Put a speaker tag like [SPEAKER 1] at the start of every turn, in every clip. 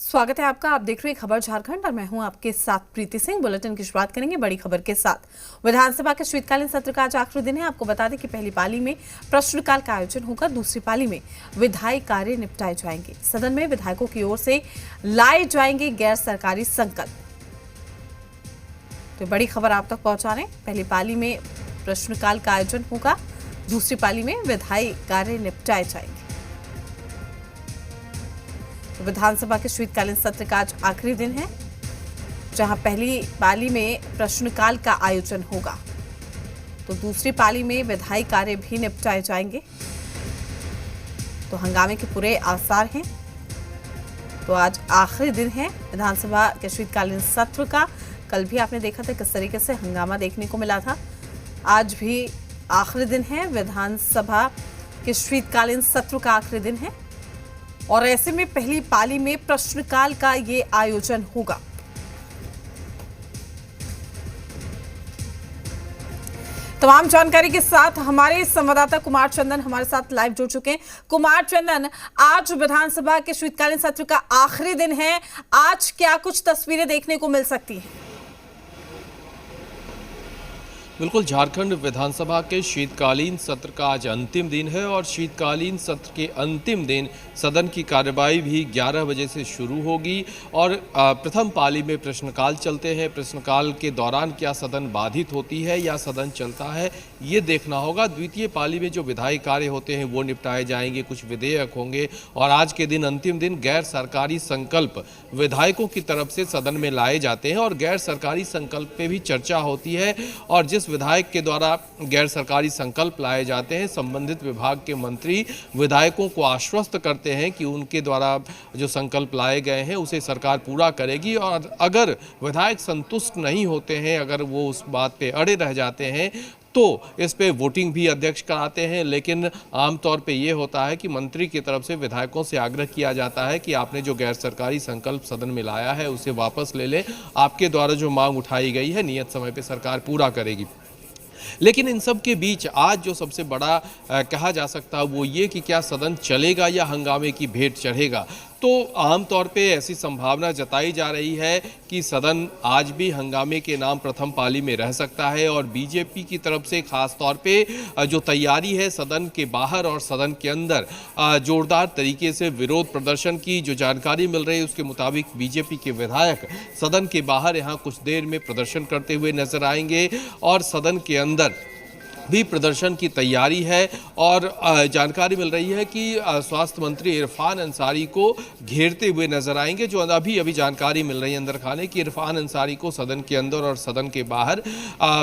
[SPEAKER 1] स्वागत है आपका। आप देख रहे हैं खबर झारखंड और मैं हूं आपके साथ प्रीति सिंह। बुलेटिन की शुरुआत करेंगे बड़ी खबर के साथ। विधानसभा के शीतकालीन सत्र का आज आखिरी दिन है। आपको बता दें कि पहली पाली में प्रश्नकाल का आयोजन होगा, दूसरी पाली में विधायी कार्य निपटाए जाएंगे। सदन में विधायकों की ओर से लाए जाएंगे गैर सरकारी संकल्प। तो बड़ी खबर आप तक पहुंचा रहे हैं। पहली पाली में प्रश्नकाल का आयोजन होगा, दूसरी पाली में विधायी कार्य निपटाए जाएंगे। विधानसभा के शीतकालीन सत्र का आज आखिरी दिन है, जहां पहली पाली में प्रश्नकाल का आयोजन होगा तो दूसरी पाली में विधायी कार्य भी निपटाए जाएंगे। तो हंगामे के पूरे आसार हैं। तो आज आखिरी दिन है विधानसभा के शीतकालीन सत्र का। कल भी आपने देखा था किस तरीके से हंगामा देखने को मिला था। आज भी आखिरी दिन है विधानसभा के शीतकालीन सत्र का आखिरी दिन है और ऐसे में पहली पाली में प्रश्नकाल का ये आयोजन होगा। तमाम जानकारी के साथ हमारे संवाददाता कुमार चंदन हमारे साथ लाइव जुड़ चुके हैं। कुमार चंदन, आज विधानसभा के शीतकालीन सत्र का आखिरी दिन है, आज क्या कुछ तस्वीरें देखने को मिल सकती हैं?
[SPEAKER 2] बिल्कुल, झारखंड विधानसभा के शीतकालीन सत्र का आज अंतिम दिन है और शीतकालीन सत्र के अंतिम दिन सदन की कार्यवाही भी 11 बजे से शुरू होगी और प्रथम पाली में प्रश्नकाल चलते हैं। प्रश्नकाल के दौरान क्या सदन बाधित होती है या सदन चलता है, ये देखना होगा। द्वितीय पाली में जो विधायी कार्य होते हैं वो निपटाए जाएंगे, कुछ विधेयक होंगे और आज के दिन अंतिम दिन गैर सरकारी संकल्प विधायकों की तरफ से सदन में लाए जाते हैं और गैर सरकारी संकल्प पे भी चर्चा होती है। और जिस विधायक के द्वारा गैर सरकारी संकल्प लाए जाते हैं, संबंधित विभाग के मंत्री विधायकों को आश्वस्त करते हैं कि उनके द्वारा जो संकल्प लाए गए हैं उसे सरकार पूरा करेगी और अगर विधायक संतुष्ट नहीं होते हैं, अगर वो उस बात पे अड़े रह जाते हैं तो इस पे वोटिंग भी अध्यक्ष कराते हैं। लेकिन आमतौर पे ये होता है कि मंत्री की तरफ से विधायकों से आग्रह किया जाता है कि आपने जो गैर सरकारी संकल्प सदन में लाया है उसे वापस ले लें, आपके द्वारा जो मांग उठाई गई है नियत समय पे सरकार पूरा करेगी। लेकिन इन सब के बीच आज जो सबसे बड़ा कहा जा सकता है वो ये कि क्या सदन चलेगा या हंगामे की भेंट चढ़ेगा। तो आमतौर पे ऐसी संभावना जताई जा रही है कि सदन आज भी हंगामे के नाम प्रथम पाली में रह सकता है और बीजेपी की तरफ से खास तौर पे जो तैयारी है सदन के बाहर और सदन के अंदर जोरदार तरीके से विरोध प्रदर्शन की जो जानकारी मिल रही है उसके मुताबिक बीजेपी के विधायक सदन के बाहर यहाँ कुछ देर में प्रदर्शन करते हुए नजर आएंगे और सदन के अंदर भी प्रदर्शन की तैयारी है। और जानकारी मिल रही है कि स्वास्थ्य मंत्री इरफान अंसारी को घेरते हुए नजर आएंगे। जो अभी जानकारी मिल रही है अंदर खाने की, इरफान अंसारी को सदन के अंदर और सदन के बाहर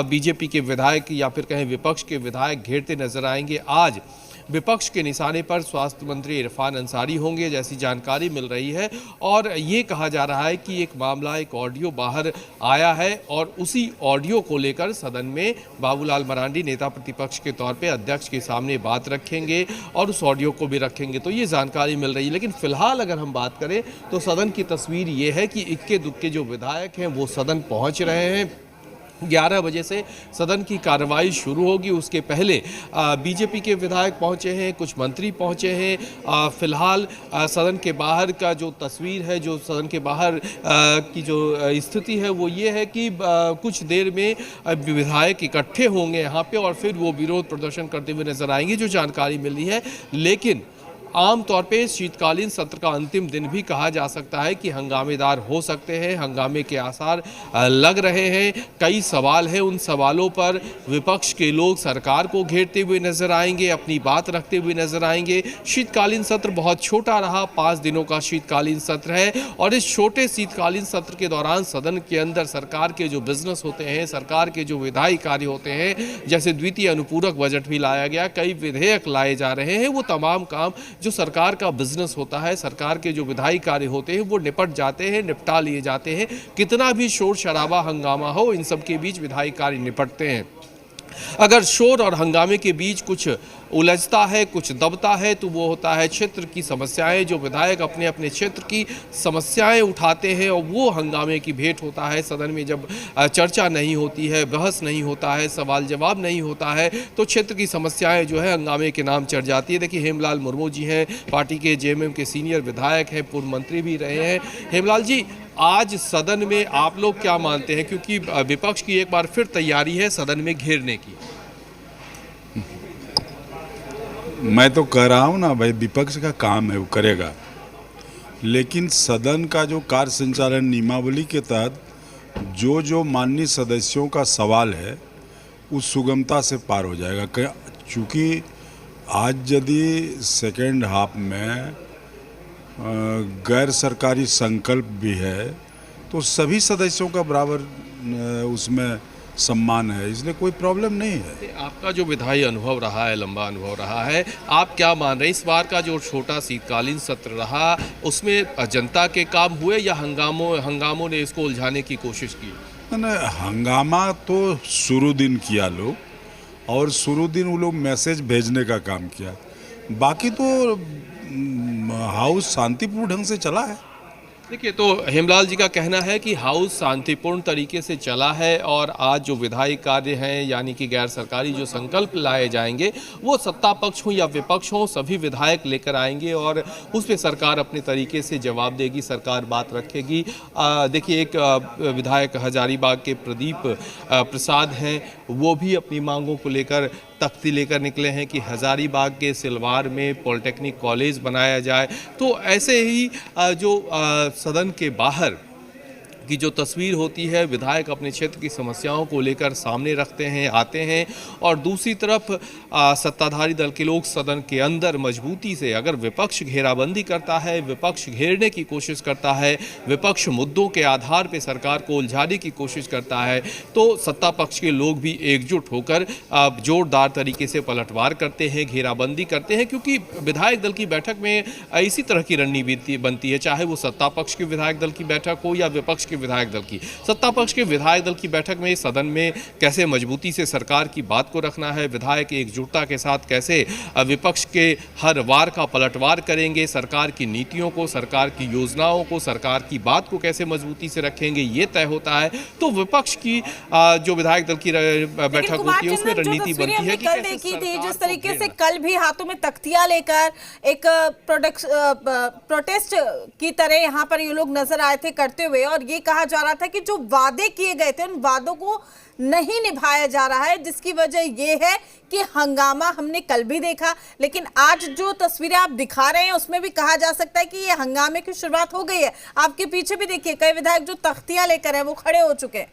[SPEAKER 2] बीजेपी के विधायक या फिर कहें विपक्ष के विधायक घेरते नजर आएंगे। आज विपक्ष के निशाने पर स्वास्थ्य मंत्री इरफान अंसारी होंगे जैसी जानकारी मिल रही है और ये कहा जा रहा है कि एक मामला, एक ऑडियो बाहर आया है और उसी ऑडियो को लेकर सदन में बाबूलाल मरांडी नेता प्रतिपक्ष के तौर पे अध्यक्ष के सामने बात रखेंगे और उस ऑडियो को भी रखेंगे। तो ये जानकारी मिल रही है। लेकिन फिलहाल अगर हम बात करें तो सदन की तस्वीर ये है कि इक्के दुक्के जो विधायक हैं वो सदन पहुँच रहे हैं। 11 बजे से सदन की कार्रवाई शुरू होगी। उसके पहले बीजेपी के विधायक पहुंचे हैं, कुछ मंत्री पहुंचे हैं। फिलहाल सदन के बाहर का जो तस्वीर है, जो सदन के बाहर की जो स्थिति है वो ये है कि कुछ देर में विधायक इकट्ठे होंगे यहाँ पे और फिर वो विरोध प्रदर्शन करते हुए नजर आएंगे, जो जानकारी मिली है। लेकिन आमतौर पे शीतकालीन सत्र का अंतिम दिन भी कहा जा सकता है कि हंगामेदार हो सकते हैं। हंगामे के आसार लग रहे हैं। कई सवाल हैं, उन सवालों पर विपक्ष के लोग सरकार को घेरते हुए नजर आएंगे, अपनी बात रखते हुए नजर आएंगे। शीतकालीन सत्र बहुत छोटा रहा, 5 दिनों का शीतकालीन सत्र है और इस छोटे शीतकालीन सत्र के दौरान सदन के अंदर सरकार के जो बिजनेस होते हैं, सरकार के जो विधायी कार्य होते हैं, जैसे द्वितीय अनुपूरक बजट भी लाया गया, कई विधेयक लाए जा रहे हैं, वो तमाम काम जो सरकार का बिजनेस होता है, सरकार के जो विधायी कार्य होते हैं वो निपट जाते हैं, निपटा लिए जाते हैं। कितना भी शोर शराबा हंगामा हो, इन सब के बीच विधायी कार्य निपटते हैं। अगर शोर और हंगामे के बीच कुछ उलझता है, कुछ दबता है, तो वो होता है क्षेत्र की समस्याएं। जो विधायक अपने अपने क्षेत्र की समस्याएं उठाते हैं और वो हंगामे की भेंट होता है। सदन में जब चर्चा नहीं होती है, बहस नहीं होता है, सवाल जवाब नहीं होता है, तो क्षेत्र की समस्याएं जो है हंगामे के नाम चढ़ जाती है। देखिए हेमलाल मुर्मू जी हैं, पार्टी के जेएमएम के सीनियर विधायक हैं, पूर्व मंत्री भी रहे हैं। हेमलाल जी, आज सदन में आप लोग क्या मानते हैं, क्योंकि विपक्ष की एक बार फिर तैयारी है सदन में घेरने की?
[SPEAKER 3] मैं तो कह रहा हूँ ना भाई, विपक्ष का काम है, वो करेगा, लेकिन सदन का जो कार्य संचालन नियमावली के तहत जो माननीय सदस्यों का सवाल है उस सुगमता से पार हो जाएगा। चूँकि आज यदि सेकेंड हाफ में गैर सरकारी संकल्प भी है तो सभी सदस्यों का बराबर उसमें सम्मान है, इसलिए कोई प्रॉब्लम नहीं है।
[SPEAKER 2] आपका जो विधायी अनुभव रहा है, लंबा अनुभव रहा है, आप क्या मान रहे हैं इस बार का जो छोटा शीतकालीन सत्र रहा उसमें जनता के काम हुए या हंगामों ने इसको उलझाने की कोशिश की?
[SPEAKER 3] ना, हंगामा तो शुरू दिन किया लोग, और शुरू दिन वो लोग मैसेज भेजने का काम किया, बाकी तो हाउस शांतिपूर्ण ढंग से चला है।
[SPEAKER 2] देखिए, तो हेमलाल जी का कहना है कि हाउस शांतिपूर्ण तरीके से चला है और आज जो विधायी कार्य हैं यानी कि गैर सरकारी जो संकल्प लाए जाएंगे वो सत्ता पक्ष हो या विपक्ष हो, सभी विधायक लेकर आएंगे और उस पर सरकार अपने तरीके से जवाब देगी, सरकार बात रखेगी। देखिए, एक विधायक हजारीबाग के प्रदीप प्रसाद हैं, वो भी अपनी मांगों को लेकर तख्ती लेकर निकले हैं कि हजारीबाग के सिलवार में पॉलिटेक्निक कॉलेज बनाया जाए। तो ऐसे ही जो सदन के बाहर की जो तस्वीर होती है, विधायक अपने क्षेत्र की समस्याओं को लेकर सामने रखते हैं, आते हैं, और दूसरी तरफ सत्ताधारी दल के लोग सदन के अंदर मजबूती से, अगर विपक्ष घेराबंदी करता है, विपक्ष घेरने की कोशिश करता है, विपक्ष मुद्दों के आधार पर सरकार को उलझाने की कोशिश करता है, तो सत्ता पक्ष के लोग भी एकजुट होकर जोरदार तरीके से पलटवार करते हैं, घेराबंदी करते हैं, क्योंकि विधायक दल की बैठक में इसी तरह की रणनीति बनती है, चाहे वो सत्ता पक्ष के विधायक दल की बैठक हो या विपक्ष के विधायक दल की। सत्ता पक्ष के विधायक दल की बैठक में सदन में कैसे मजबूती से सरकार की बात को रखना है, विधायक एकजुटता के साथ कैसे विपक्ष के हर वार का पलटवार करेंगे, सरकार की नीतियों को, सरकार की योजनाओं को, सरकार की बात को कैसे मजबूती से रखेंगे, ये तय होता है। तो विपक्ष की जो विधायक दल की बैठक होती है उसमें रणनीति बनती है कि
[SPEAKER 1] कल देखी थी जिस तरीके से कल भी हाथों में तख्तियां लेकर एक प्रोटेस्ट की तरह यहाँ पर ये लोग नजर आए थे करते हुए, और ये कहा जा रहा था कि जो वादे किए गए थे उन वादों को नहीं निभाया जा रहा है, जिसकी वजह ये है कि हंगामा हमने कल भी देखा, लेकिन आज जो तस्वीरें आप दिखा रहे हैं उसमें भी कहा जा सकता है कि ये हंगामे की शुरुआत हो गई है। आपके पीछे भी देखिए कई विधायक जो तख्तियां लेकर है वो खड़े हो चुके हैं।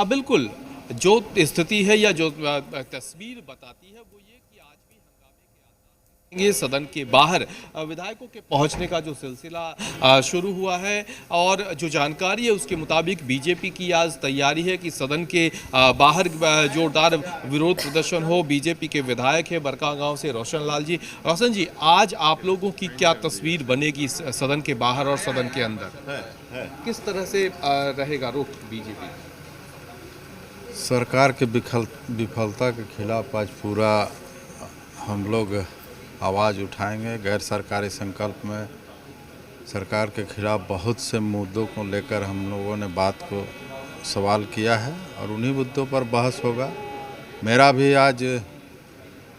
[SPEAKER 2] बिल्कुल, जो स्थिति है या जो तस्वीर बताती है वो ये कि आज भी हंगामे के सदन के बाहर विधायकों के पहुंचने का जो सिलसिला शुरू हुआ है, और जो जानकारी है उसके मुताबिक बीजेपी की आज तैयारी है कि सदन के बाहर जोरदार विरोध प्रदर्शन हो। बीजेपी के विधायक है बरकागांव से रोशन लाल जी। रोशन जी, आज आप लोगों की क्या तस्वीर बनेगी सदन के बाहर और सदन के अंदर? किस तरह से रहेगा रुख बीजेपी?
[SPEAKER 4] सरकार के विफलता के खिलाफ आज पूरा हम लोग आवाज़ उठाएंगे। गैर सरकारी संकल्प में सरकार के खिलाफ बहुत से मुद्दों को लेकर हम लोगों ने बात को सवाल किया है और उन्हीं मुद्दों पर बहस होगा। मेरा भी आज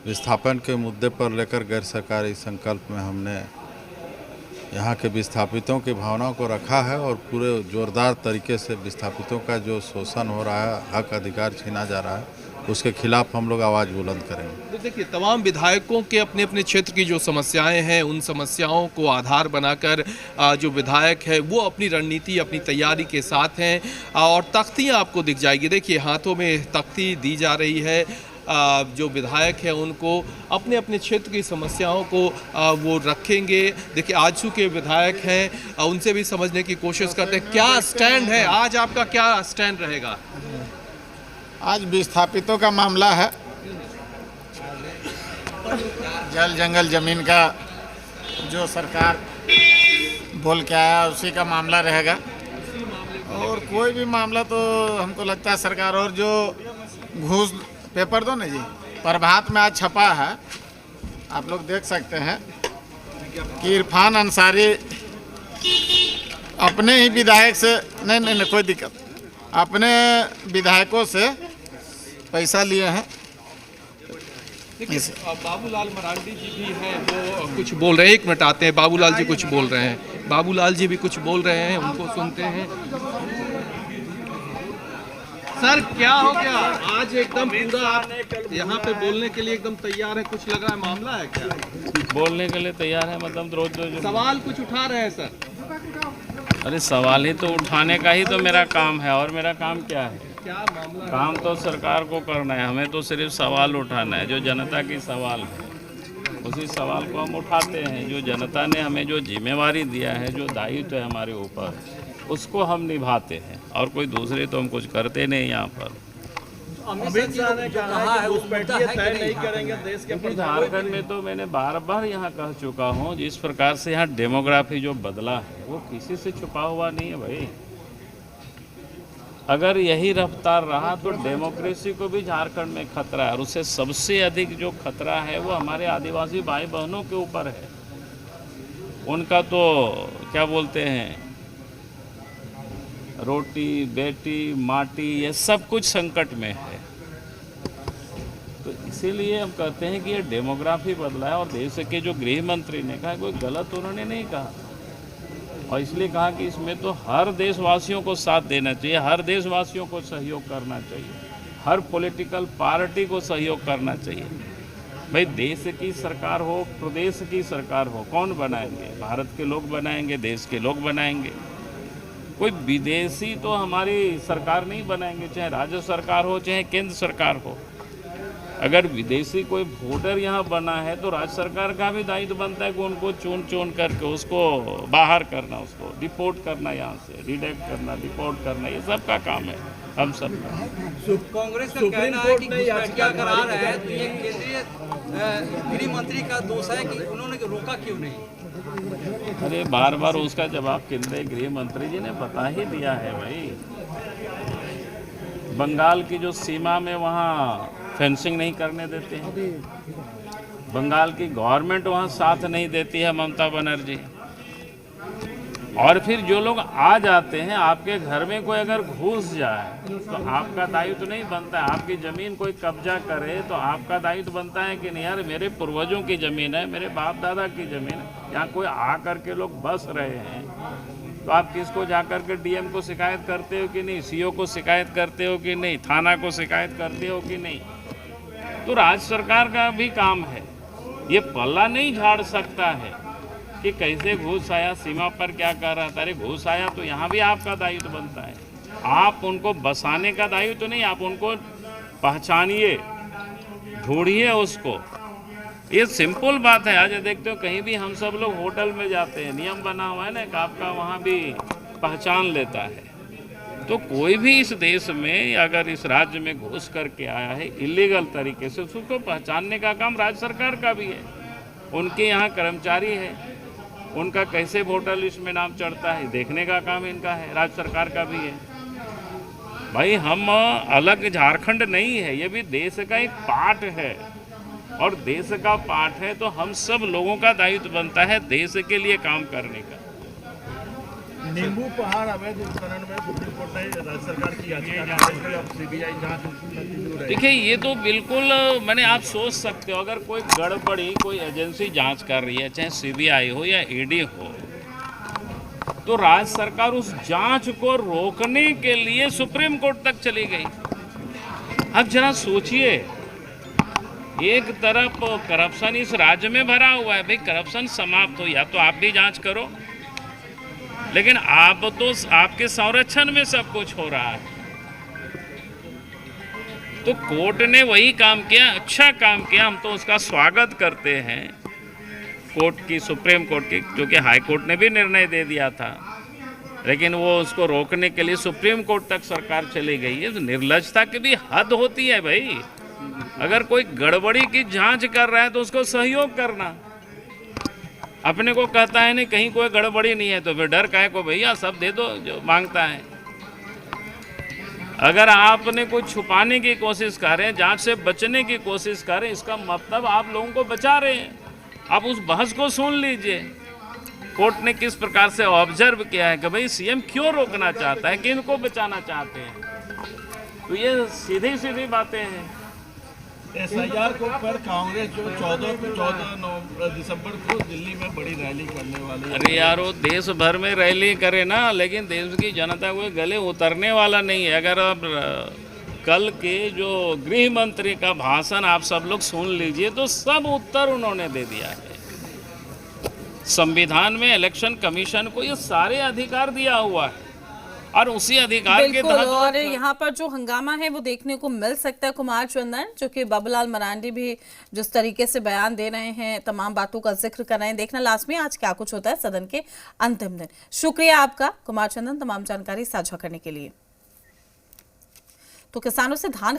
[SPEAKER 4] विस्थापन के मुद्दे पर लेकर गैर सरकारी संकल्प में हमने यहाँ के विस्थापितों की भावनाओं को रखा है और पूरे जोरदार तरीके से विस्थापितों का जो शोषण हो रहा है, हक अधिकार छीना जा रहा है, उसके खिलाफ हम लोग आवाज़ बुलंद करेंगे।
[SPEAKER 2] तो देखिए, तमाम विधायकों के अपने अपने क्षेत्र की जो समस्याएं हैं उन समस्याओं को आधार बनाकर जो विधायक है वो अपनी रणनीति, अपनी तैयारी के साथ हैं, और तख्तियाँ आपको दिख जाएगी। देखिए, हाथों में तख्ती दी जा रही है। जो विधायक हैं उनको अपने अपने क्षेत्र की समस्याओं को वो रखेंगे। देखिए, आजसू के विधायक हैं, उनसे भी समझने की कोशिश करते हैं क्या स्टैंड है, आज आपका क्या स्टैंड रहेगा?
[SPEAKER 5] आज विस्थापितों का मामला है, जल जंगल जमीन का जो सरकार बोल के आया उसी का मामला रहेगा, और कोई भी मामला तो हमको लगता है सरकार और जो घूस पेपर दो ना जी, प्रभात में आज छपा है, आप लोग देख सकते हैं कि इरफान अंसारी अपने ही विधायक से नहीं कोई दिक्कत, अपने विधायकों से पैसा लिए हैं।
[SPEAKER 2] बाबूलाल मरांडी जी भी हैं, वो कुछ बोल रहे हैं। एक मिनट आते हैं, बाबूलाल जी कुछ बोल रहे हैं। बाबूलाल जी भी कुछ बोल रहे हैं, उनको सुनते हैं। सर क्या हो गया आज? एकदम पूरा आप यहाँ पे बोलने के लिए एकदम तैयार है, कुछ लग रहा है मामला है क्या?
[SPEAKER 6] बोलने के लिए तैयार है, मतलब रोज
[SPEAKER 2] सवाल कुछ उठा रहे हैं सर?
[SPEAKER 6] अरे सवाल ही तो उठाने का ही तो मेरा काम है, और मेरा काम क्या है?
[SPEAKER 2] क्या मामला?
[SPEAKER 6] काम तो सरकार को करना है, हमें तो सिर्फ सवाल उठाना है। जो जनता की सवाल है उसी सवाल को हम उठाते हैं। जो जनता ने हमें जो जिम्मेवारी दिया है, जो दायित्व है हमारे ऊपर, उसको हम निभाते हैं, और कोई दूसरे तो हम कुछ करते नहीं यहाँ पर।
[SPEAKER 7] अमित शाह ने कहा है उस बैठक तय नहीं करेंगे देश के
[SPEAKER 6] क्योंकि झारखंड में तो मैंने बार बार यहाँ कह चुका हूँ, जिस प्रकार से यहाँ डेमोग्राफी जो बदला है वो किसी से छुपा हुआ नहीं है भाई। अगर यही रफ्तार रहा तो डेमोक्रेसी को भी झारखंड में खतरा है, और उससे सबसे अधिक जो खतरा है वो हमारे आदिवासी भाई बहनों के ऊपर है। उनका तो क्या बोलते हैं, रोटी बेटी माटी ये सब कुछ संकट में है। तो इसीलिए हम कहते हैं कि ये डेमोग्राफी बदला है, और देश के जो गृह मंत्री ने कहा कोई गलत उन्होंने नहीं कहा, और इसलिए कहा कि इसमें तो हर देशवासियों को साथ देना चाहिए, हर देशवासियों को सहयोग करना चाहिए, हर पॉलिटिकल पार्टी को सहयोग करना चाहिए। भाई देश की सरकार हो, प्रदेश की सरकार हो, कौन बनाएंगे? भारत के लोग बनाएंगे, देश के लोग बनाएंगे। कोई विदेशी तो हमारी सरकार नहीं बनाएंगे, चाहे राज्य सरकार हो चाहे केंद्र सरकार हो। अगर विदेशी कोई वोटर यहाँ बना है तो राज्य सरकार का भी दायित्व बनता है कि उनको चुन करके उसको बाहर करना, उसको डिपोर्ट करना, यहाँ से रिडेक्ट करना, डिपोर्ट करना, ये सब का काम है हम सब का।
[SPEAKER 7] कांग्रेस का कहना है कि याचिका करा रहा है, तो ये केंद्रीय गृह मंत्री का दोष है कि उन्होंने रोका क्यों नहीं?
[SPEAKER 6] अरे बार बार उसका जवाब केंद्रीय गृह मंत्री जी ने बता ही दिया है भाई। बंगाल की जो सीमा में वहाँ फेंसिंग नहीं करने देते हैं, बंगाल की गवर्नमेंट वहाँ साथ नहीं देती है, ममता बनर्जी। और फिर जो लोग आ जाते हैं आपके घर में, कोई अगर घुस जाए तो आपका दायित्व नहीं बनता है। आपकी ज़मीन कोई कब्जा करे तो आपका दायित्व बनता है कि नहीं यार मेरे पूर्वजों की ज़मीन है, मेरे बाप दादा की ज़मीन है, यहाँ कोई आ करके लोग बस रहे हैं, तो आप किसको जा कर के डीएम को शिकायत करते हो कि नहीं, सीओ को शिकायत करते हो कि नहीं, थाना को शिकायत करते हो कि नहीं? तो राज्य सरकार का भी काम है, ये पल्ला नहीं झाड़ सकता है कि कैसे घुस आया, सीमा पर क्या कर रहा था। अरे घुस आया तो यहाँ भी आपका दायित्व बनता है। आप उनको बसाने का दायित्व तो नहीं, आप उनको पहचानिए, ढूंढिए उसको। ये सिंपल बात है। आज देखते हो कहीं भी हम सब लोग होटल में जाते हैं, नियम बना हुआ है ना कि आपका वहाँ भी पहचान लेता है। तो कोई भी इस देश में अगर इस राज्य में घुस करके आया है इलीगल तरीके से, उसको पहचानने का काम राज्य सरकार का भी है। उनके यहाँ कर्मचारी है, उनका कैसे वोटर लिस्ट में नाम चढ़ता है देखने का काम इनका है, राज्य सरकार का भी है। भाई हम अलग झारखंड नहीं है, ये भी देश का एक पार्ट है, और देश का पार्ट है तो हम सब लोगों का दायित्व बनता है देश के लिए काम करने का।
[SPEAKER 8] नींबू पहाड़ अवैध उत्खनन में सुप्रीम कोर्ट ने राज्य सरकार की याचिका खारिज कर अब सीबीआई जांच।
[SPEAKER 6] देखिए ये तो बिल्कुल मैंने, आप सोच सकते हो अगर कोई गड़बड़ी कोई एजेंसी जांच कर रही है, चाहे सीबीआई हो या ईडी हो, तो राज्य सरकार उस जांच को रोकने के लिए सुप्रीम कोर्ट तक चली गई। अब जरा सोचिए, एक तरफ करप्शन इस राज्य में भरा हुआ है, भाई करप्शन समाप्त हो या तो आप भी जांच करो, लेकिन आप तो आपके संरक्षण में सब कुछ हो रहा है। तो कोर्ट ने वही काम किया, अच्छा काम किया, हम तो उसका स्वागत करते हैं कोर्ट की, सुप्रीम कोर्ट की, क्योंकि हाई कोर्ट ने भी निर्णय दे दिया था, लेकिन वो उसको रोकने के लिए सुप्रीम कोर्ट तक सरकार चली गई है। तो निर्लजता की भी हद होती है भाई। अगर कोई गड़बड़ी की जांच कर रहा है तो उसको सहयोग करना। अपने को कहता है नहीं कहीं कोई गड़बड़ी नहीं है, तो फिर डर काहे को भैया, सब दे दो जो मांगता है। अगर आपने कुछ छुपाने की कोशिश कर रहे हैं, जांच से बचने की कोशिश कर रहे हैं, इसका मतलब आप लोगों को बचा रहे हैं। आप उस बहस को सुन लीजिए, कोर्ट ने किस प्रकार से ऑब्जर्व किया है कि भाई सीएम क्यों रोकना चाहता है, किनको बचाना चाहते हैं। तो ये सीधी सीधी बातें हैं।
[SPEAKER 8] एसआईआर को पर कांग्रेस जो 14 दिसंबर को दिल्ली में बड़ी रैली करने वाली है।
[SPEAKER 6] अरे यार, वो देश भर में रैली करे ना, लेकिन देश की जनता को गले उतरने वाला नहीं है। अगर आप कल के जो गृह मंत्री का भाषण आप सब लोग सुन लीजिए तो सब उत्तर उन्होंने दे दिया है। संविधान में इलेक्शन कमीशन को ये सारे अधिकार दिया हुआ है और उसी अधिकार के
[SPEAKER 1] बिल्कुल।
[SPEAKER 6] तहत
[SPEAKER 1] और यहाँ पर जो हंगामा है वो देखने को मिल सकता है कुमार चंदन, जो कि बाबूलाल मरांडी भी जिस तरीके से बयान दे रहे हैं, तमाम बातों का जिक्र कर रहे हैं। देखना लाजमी आज क्या कुछ होता है सदन के अंतिम दिन। शुक्रिया आपका कुमार चंदन तमाम जानकारी साझा करने के लिए। तो किसानों से धान